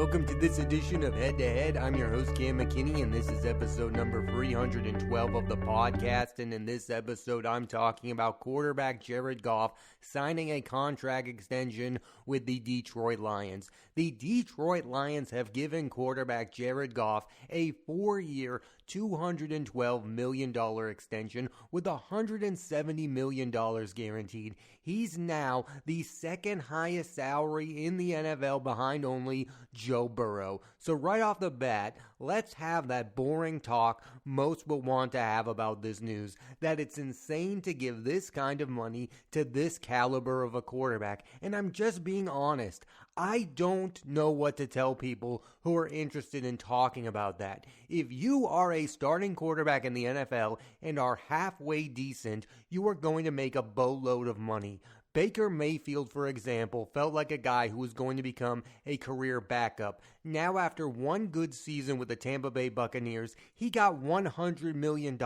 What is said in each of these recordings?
Welcome to this edition of Head to Head. I'm your host, Cam McKinney, and this is episode number 312 of the podcast. And in this episode, I'm talking about quarterback Jared Goff signing a contract extension with the Detroit Lions. The Detroit Lions have given quarterback Jared Goff a 4-year, $212 million extension with $170 million guaranteed. He's now the second highest salary in the NFL behind only Joe Burrow. So right off the bat, let's have that boring talk most will want to have about this news, that it's insane to give this kind of money to this caliber of a quarterback. And I'm just being honest. I don't know what to tell people who are interested in talking about that. If you are a starting quarterback in the NFL and are halfway decent, you are going to make a boatload of money. Baker Mayfield, for example, felt like a guy who was going to become a career backup. Now, after one good season with the Tampa Bay Buccaneers, he got $100 million.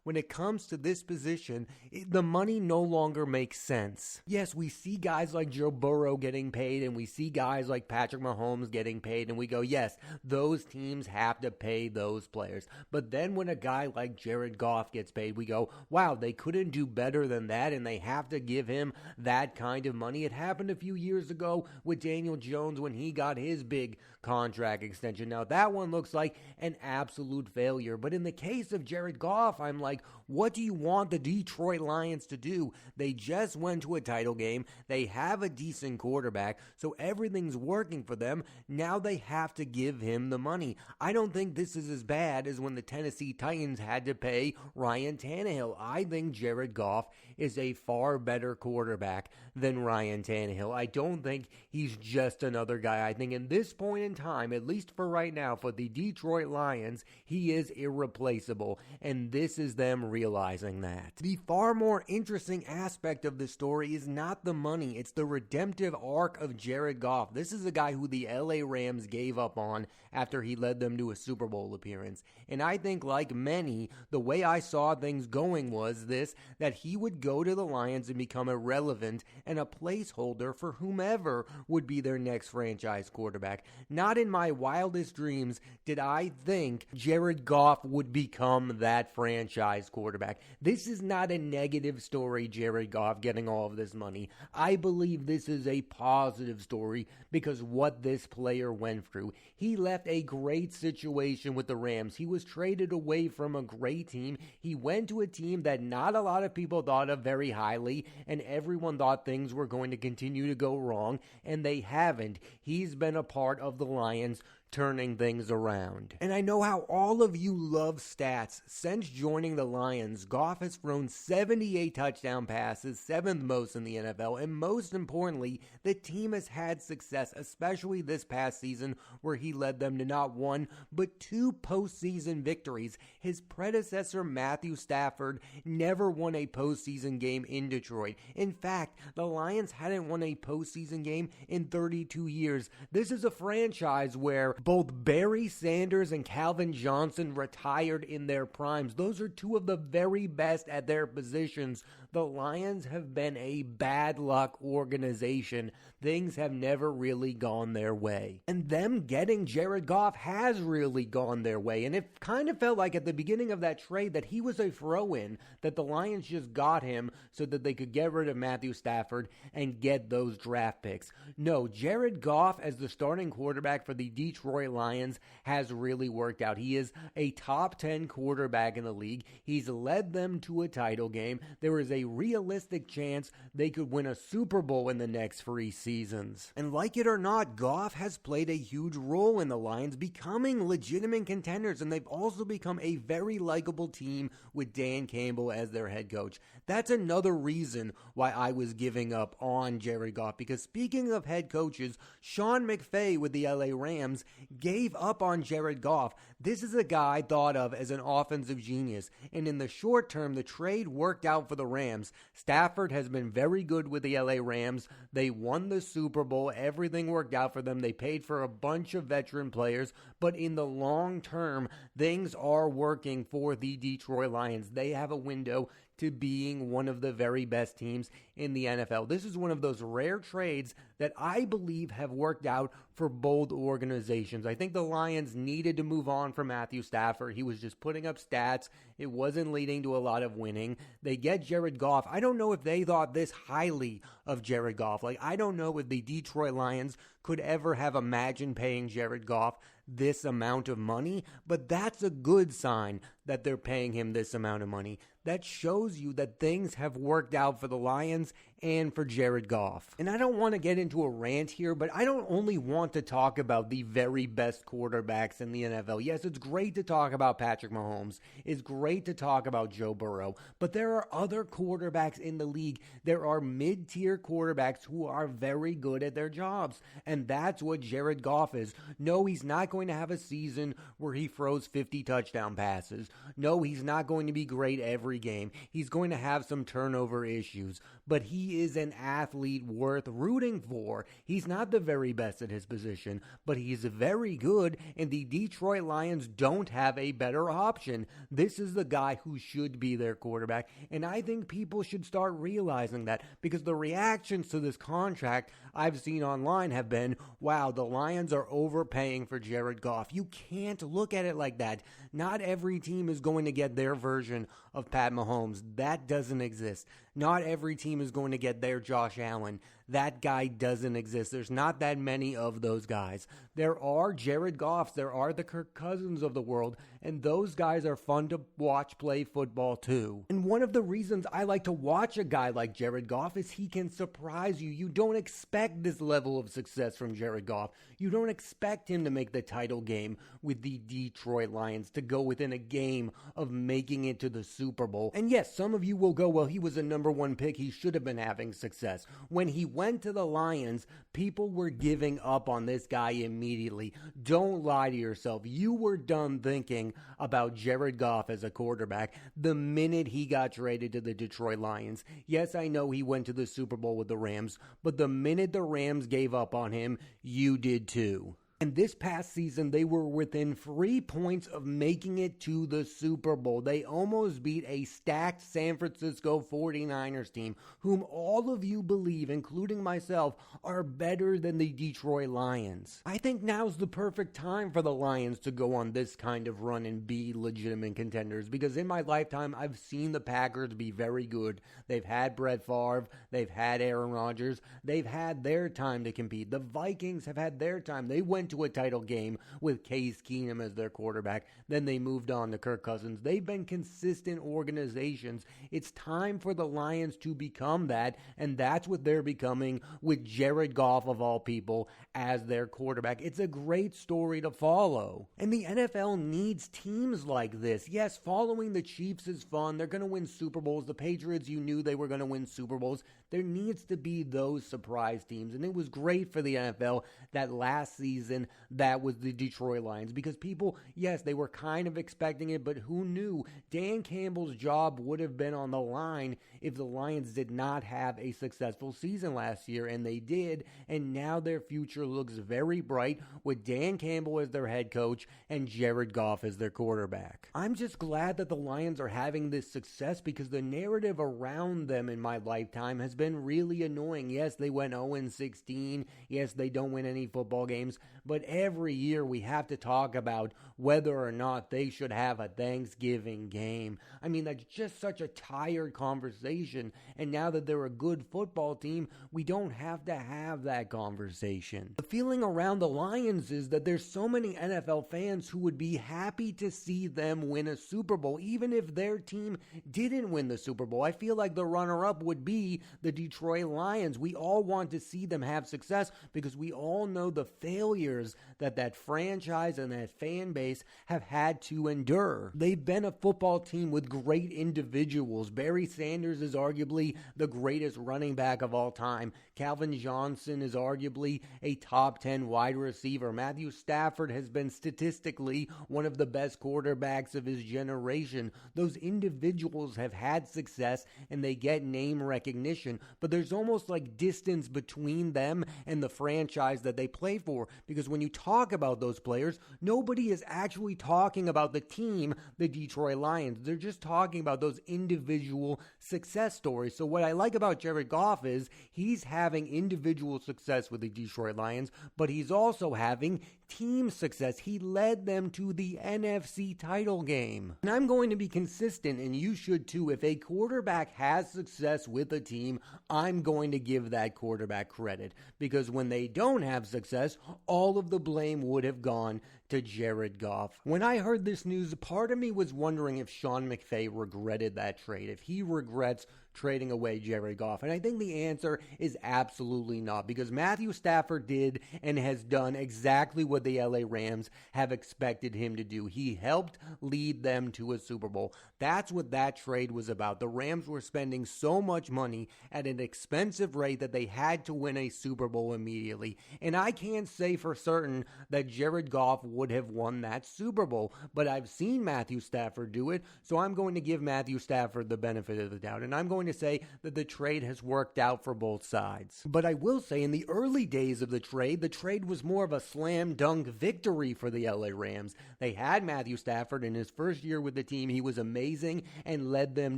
When it comes to this position, the money no longer makes sense. Yes, we see guys like Joe Burrow getting paid, and we see guys like Patrick Mahomes getting paid, and we go, yes, those teams have to pay those players. But then when a guy like Jared Goff gets paid, we go, wow, they couldn't do better than that, and they have to give him that kind of money. It happened a few years ago with Daniel Jones when he got his big contract extension. Now that one looks like an absolute failure, but in the case of Jared Goff, I'm like, what do you want the Detroit Lions to do? They just went to a title game. They have a decent quarterback, so everything's working for them. Now they have to give him the money. I don't think this is as bad as when the Tennessee Titans had to pay Ryan Tannehill. I think Jared Goff is a far better quarterback than Ryan Tannehill. I don't think he's just another guy. I think in this point in time, at least for right now, for the Detroit Lions, he is irreplaceable, and this is them realizing that. The far more interesting aspect of this story is not the money, it's the redemptive arc of Jared Goff. This is a guy who the LA Rams gave up on after he led them to a Super Bowl appearance, and I think, like many, the way I saw things going was this, that he would go to the Lions and become irrelevant and a placeholder for whomever would be their next franchise quarterback. Not in my wildest dreams did I think Jared Goff would become that franchise quarterback. This is not a negative story, Jared Goff getting all of this money. I believe this is a positive story because what this player went through. He left a great situation with the Rams. He was traded away from a great team. He went to a team that not a lot of people thought of very highly, and everyone thought things were going to continue to go wrong, and they haven't. He's been a part of the Lions turning things around. And I know how all of you love stats. Since joining the Lions, Goff has thrown 78 touchdown passes, 7th most in the NFL, and most importantly, the team has had success, especially this past season where he led them to not one, but 2 postseason victories. His predecessor, Matthew Stafford, never won a postseason game in Detroit. In fact, the Lions hadn't won a postseason game in 32 years. This is a franchise where both Barry Sanders and Calvin Johnson retired in their primes. Those are 2 of the very best at their positions. The Lions have been a bad luck organization. Things have never really gone their way. And them getting Jared Goff has really gone their way. And it kind of felt like at the beginning of that trade that he was a throw-in, that the Lions just got him so that they could get rid of Matthew Stafford and get those draft picks. No, Jared Goff as the starting quarterback for the Detroit Lions has really worked out. He is a top 10 quarterback in the league. He's led them to a title game. There is a realistic chance they could win a Super Bowl in the next 3 seasons. And like it or not, Goff has played a huge role in the Lions becoming legitimate contenders, and they've also become a very likable team with Dan Campbell as their head coach. That's another reason why I was giving up on Jared Goff, because speaking of head coaches, Sean McVay with the LA Rams gave up on Jared Goff. This is a guy thought of as an offensive genius, and in the short term, the trade worked out for the Rams. Stafford has been very good with the LA Rams. They won the Super Bowl. Everything worked out for them. They paid for a bunch of veteran players, but in the long term, things are working for the Detroit Lions. They have a window to being one of the very best teams in the NFL. This is one of those rare trades that I believe have worked out for both organizations. I think the Lions needed to move on from Matthew Stafford. He was just putting up stats. It wasn't leading to a lot of winning. They get Jared Goff. I don't know if they thought this highly of Jared Goff. I don't know if the Detroit Lions could ever have imagined paying Jared Goff this amount of money, but that's a good sign that they're paying him this amount of money. That shows you that things have worked out for the Lions and for Jared Goff. And I don't want to get into a rant here, but I don't only want to talk about the very best quarterbacks in the NFL. Yes, it's great to talk about Patrick Mahomes. It's great to talk about Joe Burrow. But there are other quarterbacks in the league. There are mid-tier quarterbacks who are very good at their jobs. And that's what Jared Goff is. No, he's not going to have a season where he throws 50 touchdown passes. No, he's not going to be great every game. He's going to have some turnover issues. But he is an athlete worth rooting for. He's not the very best at his position, but he's very good, and the Detroit Lions don't have a better option. This is the guy who should be their quarterback, and I think people should start realizing that, because the reactions to this contract I've seen online have been, wow, the Lions are overpaying for Jared Goff. You can't look at it like that. Not every team is going to get their version of Pat Mahomes. That doesn't exist. Not every team is going to get their Josh Allen. That guy doesn't exist. There's not that many of those guys. There are Jared Goffs. There are the Kirk Cousins of the world, and those guys are fun to watch play football too. And one of the reasons I like to watch a guy like Jared Goff is he can surprise you. You don't expect this level of success from Jared Goff. You don't expect him to make the title game with the Detroit Lions, to go within a game of making it to the Super Bowl. And yes, some of you will go, well, he was a number one pick. He should have been having success. When he went to the Lions, people were giving up on this guy immediately. Don't lie to yourself. You were done thinking about Jared Goff as a quarterback the minute he got traded to the Detroit Lions. Yes, I know he went to the Super Bowl with the Rams, but the minute the Rams gave up on him, you did too. And this past season, they were within 3 points of making it to the Super Bowl. They almost beat a stacked San Francisco 49ers team, whom all of you believe, including myself, are better than the Detroit Lions. I think now's the perfect time for the Lions to go on this kind of run and be legitimate contenders, because in my lifetime, I've seen the Packers be very good. They've had Brett Favre. They've had Aaron Rodgers. They've had their time to compete. The Vikings have had their time. They went to a title game with Case Keenum as their quarterback. Then they moved on to Kirk Cousins. They've been consistent organizations. It's time for the Lions to become that, and that's what they're becoming with Jared Goff, of all people, as their quarterback. It's a great story to follow. And the NFL needs teams like this. Yes, following the Chiefs is fun. They're going to win Super Bowls. The Patriots, you knew they were going to win Super Bowls. There needs to be those surprise teams. And it was great for the NFL that last season that was the Detroit Lions, because people, yes, they were kind of expecting it, but who knew? Dan Campbell's job would have been on the line if the Lions did not have a successful season last year, and they did, and now their future looks very bright with Dan Campbell as their head coach and Jared Goff as their quarterback. I'm just glad that the Lions are having this success, because the narrative around them in my lifetime has been really annoying. Yes, they went 0-16. Yes, they don't win any football games, but every year we have to talk about whether or not they should have a Thanksgiving game. I mean, that's just such a tired conversation. And now that they're a good football team, we don't have to have that conversation. The feeling around the Lions is that there's so many NFL fans who would be happy to see them win a Super Bowl, even if their team didn't win the Super Bowl. I feel like the runner-up would be the Detroit Lions. We all want to see them have success, because we all know the failures that franchise and that fan base have had to endure. They've been a football team with great individuals. Barry Sanders is arguably the greatest running back of all time. Calvin Johnson is arguably a top 10 wide receiver. Matthew Stafford has been statistically one of the best quarterbacks of his generation. Those individuals have had success and they get name recognition, but there's almost like distance between them and the franchise that they play for, because because when you talk about those players, nobody is actually talking about the team, the Detroit Lions. They're just talking about those individual success stories. So what I like about Jared Goff is he's having individual success with the Detroit Lions, but he's also having team success. He led them to the NFC title game. And I'm going to be consistent, and you should too. If a quarterback has success with a team, I'm going to give that quarterback credit, because when they don't have success, all of the blame would have gone to Jared Goff. When I heard this news, part of me was wondering if Sean McVay regretted that trade, if he regrets trading away Jared Goff. And I think the answer is absolutely not, because Matthew Stafford did and has done exactly what the LA Rams have expected him to do. He helped lead them to a Super Bowl. That's what that trade was about. The Rams were spending so much money at an expensive rate that they had to win a Super Bowl immediately. And I can't say for certain that Jared Goff would have won that Super Bowl, but I've seen Matthew Stafford do it, so I'm going to give Matthew Stafford the benefit of the doubt. And I'm going to say that the trade has worked out for both sides. But I will say, in the early days of the trade was more of a slam dunk victory for the LA Rams. They had Matthew Stafford in his first year with the team. He was amazing and led them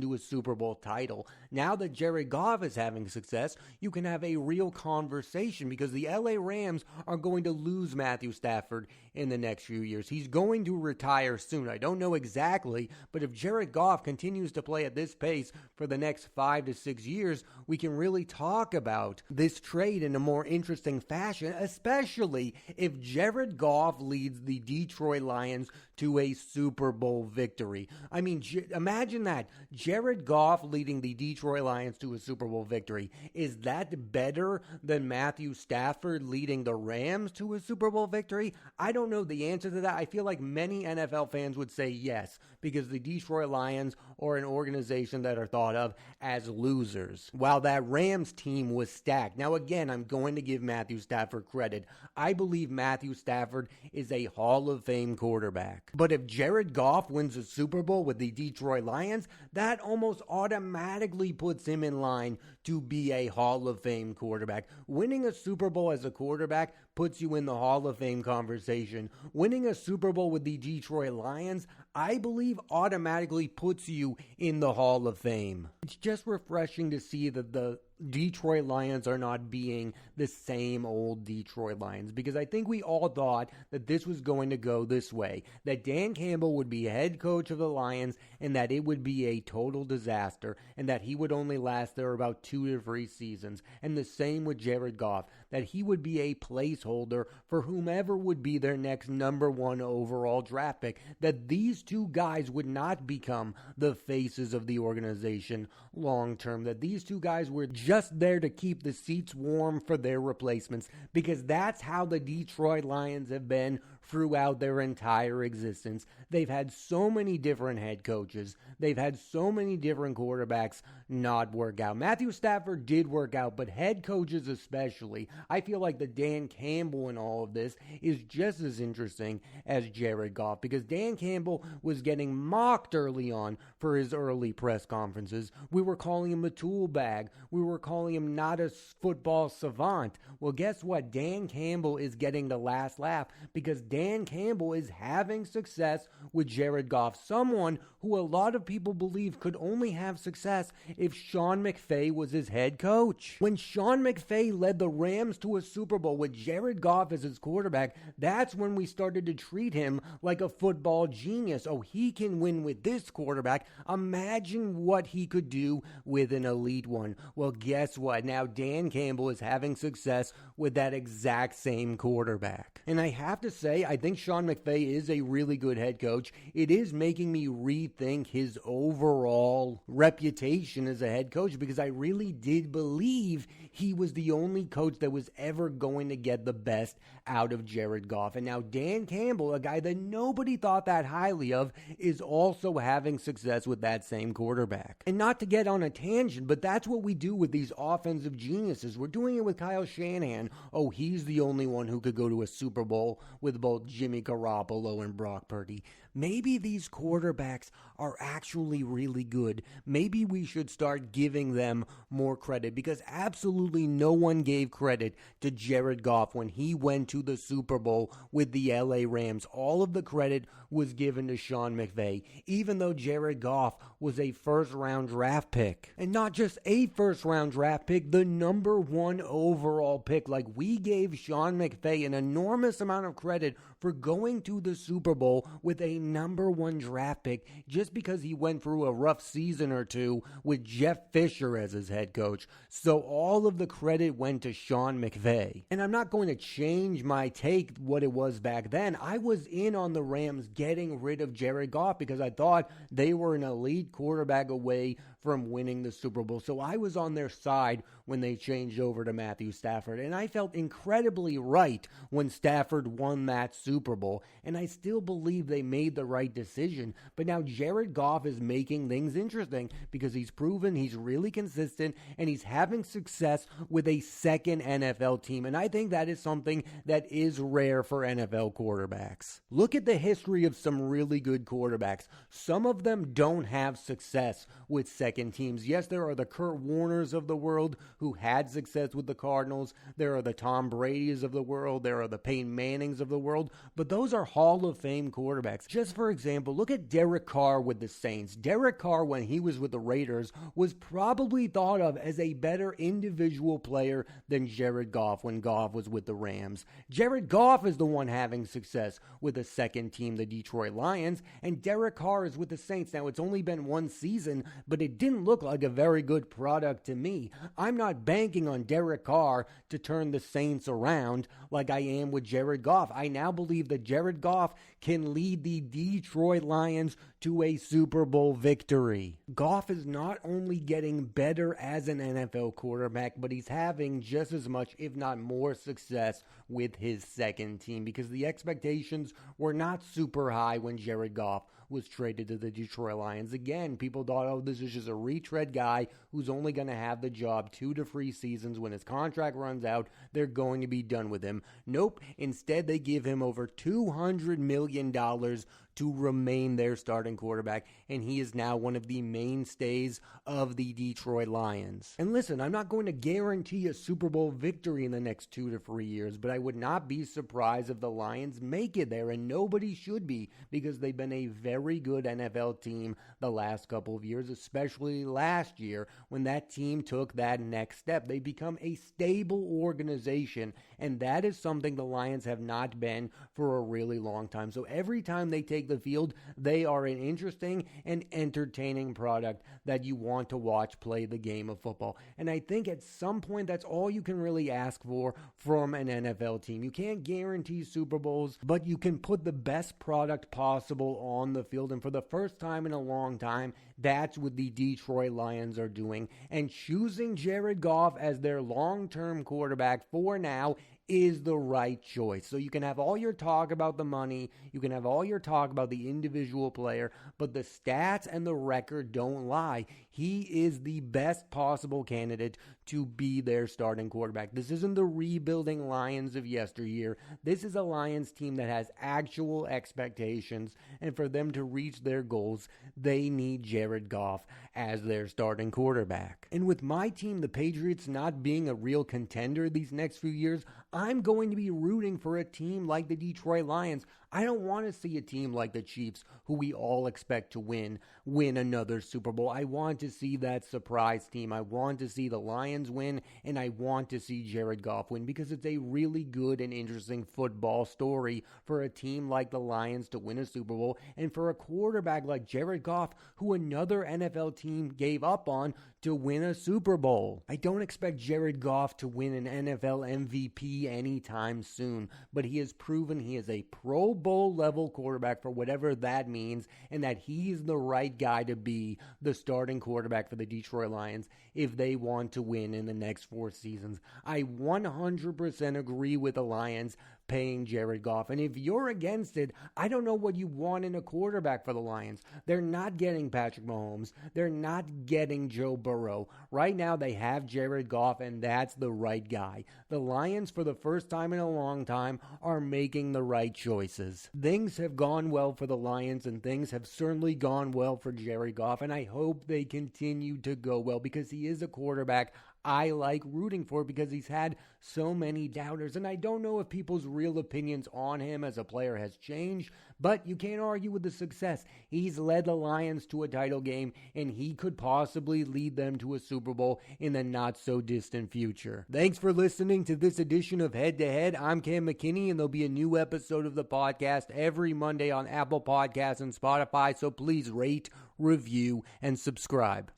to a Super Bowl title. Now that Jared Goff is having success, you can have a real conversation, because the LA Rams are going to lose Matthew Stafford in the next few years. He's going to retire soon. I don't know exactly, but if Jared Goff continues to play at this pace for the next 5 to 6 years, we can really talk about this trade in a more interesting fashion, especially if Jared Goff leads the Detroit Lions to a Super Bowl victory. I mean, imagine that. Jared Goff leading the Detroit Lions to a Super Bowl victory. Is that better than Matthew Stafford leading the Rams to a Super Bowl victory? I don't know the answer to that. I feel like many NFL fans would say yes, because the Detroit Lions are an organization that are thought of as losers, while that Rams team was stacked. Now, again, I'm going to give Matthew Stafford credit. I believe Matthew Stafford is a Hall of Fame quarterback. But if Jared Goff wins a Super Bowl with the Detroit Lions, that almost automatically puts him in line to be a Hall of Fame quarterback. Winning a Super Bowl as a quarterback puts you in the Hall of Fame conversation. Winning a Super Bowl with the Detroit Lions, I believe, automatically puts you in the Hall of Fame. It's just refreshing to see that the Detroit Lions are not being the same old Detroit Lions, because I think we all thought that this was going to go this way, that Dan Campbell would be head coach of the Lions and that it would be a total disaster and that he would only last there about 2 to 3 seasons. And the same with Jared Goff, that he would be a placeholder for whomever would be their next number 1 overall draft pick, that these two guys would not become the faces of the organization long term, that these two guys were just there to keep the seats warm for their replacements, because that's how the Detroit Lions have been throughout their entire existence. They've had so many different head coaches. They've had so many different quarterbacks not work out. Matthew Stafford did work out, but head coaches especially. I feel like the Dan Campbell in all of this is just as interesting as Jared Goff, because Dan Campbell was getting mocked early on for his early press conferences. We were calling him a tool bag. We were calling him not a football savant. Well, guess what? Dan Campbell is getting the last laugh, because Dan Campbell is having success with Jared Goff, someone who a lot of people believe could only have success if Sean McVay was his head coach. When Sean McVay led the Rams to a Super Bowl with Jared Goff as his quarterback, that's when we started to treat him like a football genius. Oh, he can win with this quarterback. Imagine what he could do with an elite one. Well, guess what? Now Dan Campbell is having success with that exact same quarterback. And I have to say, I think Sean McVay is a really good head coach. It is making me rethink his overall reputation as a head coach, because I really did believe he was the only coach that was ever going to get the best out of Jared Goff. And now Dan Campbell, a guy that nobody thought that highly of, is also having success with that same quarterback. And not to get on a tangent, but that's what we do with these offensive geniuses. We're doing it with Kyle Shanahan. Oh, he's the only one who could go to a Super Bowl with both Jimmy Garoppolo and Brock Purdy. Maybe these quarterbacks are actually really good. Maybe we should start giving them more credit, because absolutely absolutely no one gave credit to Jared Goff when he went to the Super Bowl with the LA Rams. All of the credit was given to Sean McVay, even though Jared Goff was a first-round draft pick. And not just a first-round draft pick, the number one overall pick. Like, we gave Sean McVay an enormous amount of credit for going to the Super Bowl with a number one draft pick just because he went through a rough season or two with Jeff Fisher as his head coach. So all of the credit went to Sean McVay. And I'm not going to change my take what it was back then. I was in on the Rams getting rid of Jared Goff because I thought they were an elite quarterback away from winning the Super Bowl. So I was on their side when they changed over to Matthew Stafford. And I felt incredibly right when Stafford won that Super Bowl. And I still believe they made the right decision. But now Jared Goff is making things interesting because he's proven he's really consistent and he's having success with a second NFL team. And I think that is something that is rare for NFL quarterbacks. Look at the history of some really good quarterbacks. Some of them don't have success with second teams. Yes, there are the Kurt Warners of the world who had success with the Cardinals. There are the Tom Brady's of the world. There are the Peyton Mannings of the world. But those are Hall of Fame quarterbacks. Just for example, look at Derek Carr with the Saints. Derek Carr, when he was with the Raiders, was probably thought of as a better individual player than Jared Goff when Goff was with the Rams. Jared Goff is the one having success with the second team, the Detroit Lions, and Derek Carr is with the Saints. Now, it's only been one season, but it didn't look like a very good product to me. I'm not banking on Derek Carr to turn the Saints around like I am with Jared Goff. I now believe that Jared Goff can lead the Detroit Lions to a Super Bowl victory. Goff is not only getting better as an NFL quarterback, but he's having just as much, if not more, success with his second team because the expectations were not super high when Jared Goff was traded to the Detroit Lions. Again, people thought, oh, this is just a retread guy who's only going to have the job 2 to 3 seasons. When his contract runs out, they're going to be done with him. Nope. Instead, they give him over $200 million to remain their starting quarterback, and he is now one of the mainstays of the Detroit Lions. And listen, I'm not going to guarantee a Super Bowl victory in the next 2 to 3 years, but I would not be surprised if the Lions make it there, and nobody should be, because they've been a very good NFL team the last couple of years, especially last year when that team took that next step. They become a stable organization, and that is something the Lions have not been for a really long time. So every time they take the field, they are an interesting and entertaining product that you want to watch play the game of football. And I think at some point that's all you can really ask for from an NFL team. You can't guarantee Super Bowls, but you can put the best product possible on the field. And for the first time in a long time, that's what the Detroit Lions are doing. And choosing Jared Goff as their long-term quarterback for now is the right choice. So you can have all your talk about the money, you can have all your talk about the individual player, but the stats and the record don't lie. He is the best possible candidate to be their starting quarterback. This isn't the rebuilding Lions of yesteryear. This is a Lions team that has actual expectations, and for them to reach their goals, they need Jared Goff as their starting quarterback. And with my team, the Patriots, not being a real contender these next few years, I'm going to be rooting for a team like the Detroit Lions. I don't want to see a team like the Chiefs, who we all expect to win another Super Bowl. I want to see that surprise team. I want to see the Lions win, and I want to see Jared Goff win because it's a really good and interesting football story for a team like the Lions to win a Super Bowl and for a quarterback like Jared Goff, who another NFL team gave up on, to win a Super Bowl. I don't expect Jared Goff to win an NFL MVP anytime soon, but he has proven he is a Pro Bowl level quarterback for whatever that means, and that he's the right guy to be the starting quarterback for the Detroit Lions if they want to win in the next 4 seasons. I 100% agree with the Lions paying Jared Goff. And if you're against it, I don't know what you want in a quarterback for the Lions. They're not getting Patrick Mahomes. They're not getting Joe Burrow. Right now, they have Jared Goff, and that's the right guy. The Lions, for the first time in a long time, are making the right choices. Things have gone well for the Lions, and things have certainly gone well for Jared Goff, and I hope they continue to go well because he is a quarterback I like rooting for because he's had so many doubters. And I don't know if people's real opinions on him as a player has changed, but you can't argue with the success. He's led the Lions to a title game, and he could possibly lead them to a Super Bowl in the not-so-distant future. Thanks for listening to this edition of Head to Head. I'm Cam McKinney, and there'll be a new episode of the podcast every Monday on Apple Podcasts and Spotify, so please rate, review, and subscribe.